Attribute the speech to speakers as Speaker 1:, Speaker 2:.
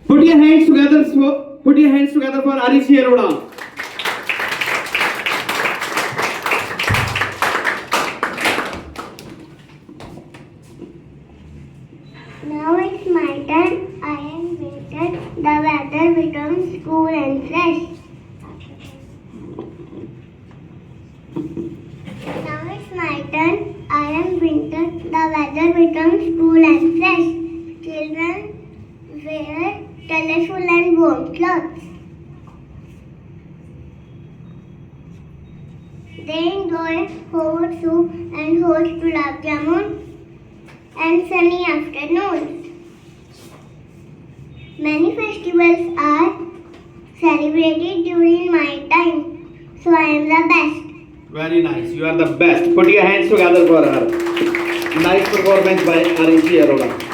Speaker 1: Put your hands together for Umesh Arora.
Speaker 2: Now it's my turn. I am winter. The weather becomes cool and fresh. Now it's my turn. I am winter. The weather becomes cool and fresh. Children wear colorful and warm clothes. They enjoy hot soup and hot gulab jamun and sunny afternoons. Many festivals are celebrated during my time, so I am the best.
Speaker 1: Very nice. You are the best. Put your hands together for her. Nice performance by Umesh Arora.